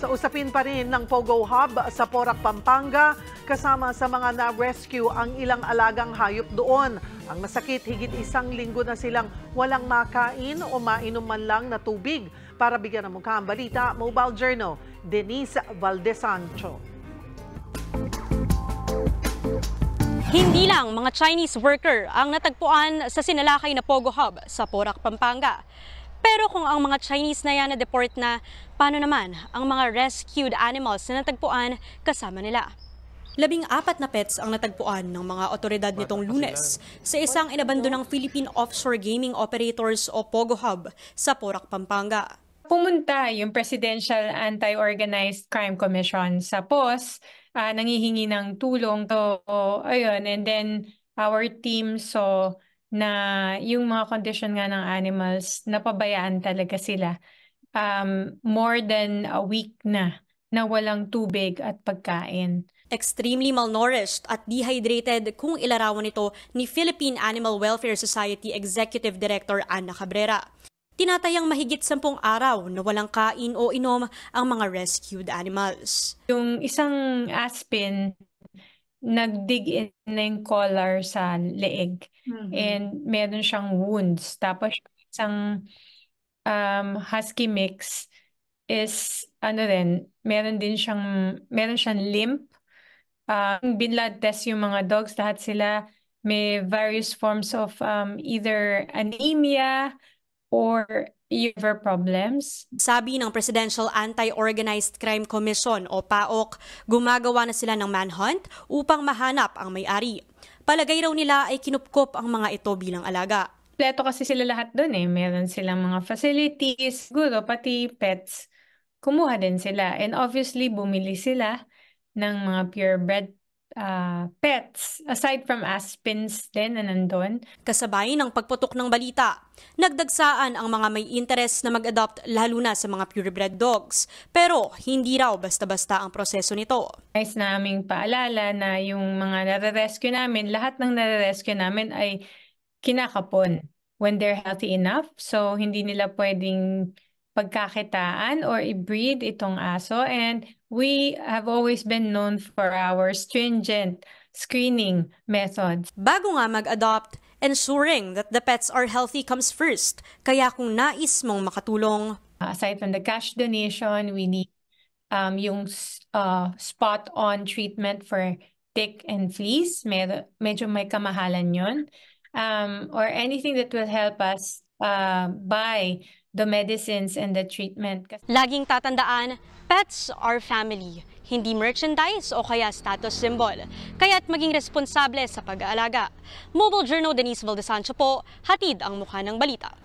Sa usapin pa rin ng Pogo Hub sa Porac, Pampanga, kasama sa mga na-rescue ang ilang alagang hayop doon. Ang masakit, higit 1 linggo na silang walang makain o mainom man lang na tubig. Para bigyan ng mukha ang balita, Mobile Journal, Denise Valdesancho. Hindi lang mga Chinese worker ang natagpuan sa sinalakay na Pogo Hub sa Porac, Pampanga. Pero kung ang mga Chinese na yan na-deport na, paano naman ang mga rescued animals na natagpuan kasama nila? 14 na pets ang natagpuan ng mga otoridad nitong Lunes sa isang inabandonang Philippine Offshore Gaming Operators o Pogo Hub sa Porac, Pampanga. Pumunta yung Presidential Anti-Organized Crime Commission sa POS, nangihingi ng tulong. So, ayun, and then our team saw na yung mga condition nga ng animals, napabayaan talaga sila. More than a week na walang tubig at pagkain. Extremely malnourished at dehydrated kung ilarawan ito ni Philippine Animal Welfare Society Executive Director Ana Cabrera. Tinatayang mahigit 10 araw na walang kain o inom ang mga rescued animals. Yung isang aspin, nagdig in na yung collar sa leeg. And meron siyang wounds. Tapos isang husky mix is meron siyang limp. Binlood test yung mga dogs, lahat sila may various forms of either anemia or liver problems. Sabi ng Presidential Anti-Organized Crime Commission o PAOC, gumagawa na sila ng manhunt upang mahanap ang may-ari. Palagay raw nila ay kinupkop ang mga ito bilang alaga. Kompleto kasi sila lahat doon eh. Meron silang mga facilities, siguro pati pets. Kumuha din sila. And obviously, bumili sila ng mga purebred pets, aside from aspins din na nandun. Kasabay ng pagputok ng balita, nagdagsaan ang mga may interest na mag-adopt lalo na sa mga purebred dogs. Pero hindi raw basta-basta ang proseso nito. Nice naming paalala na yung mga nare-rescue namin, lahat ng nare-rescue namin ay kinakapon when they're healthy enough. So hindi nila pwedeng pagkakitaan or i-breed itong aso, and we have always been known for our stringent screening methods. Bago nga mag-adopt, ensuring that the pets are healthy comes first. Kaya kung nais mong makatulong, aside from the cash donation, we need yung spot-on treatment for tick and fleas. Medyo may kamahalan yun. Or anything that will help us buy the medicines and the treatment. Laging tatandaan, pets are family, hindi merchandise o kaya status symbol. Kaya't maging responsable sa pag-aalaga. Mobile Journal, Denise Valdesancho po, hatid ang mukha ng balita.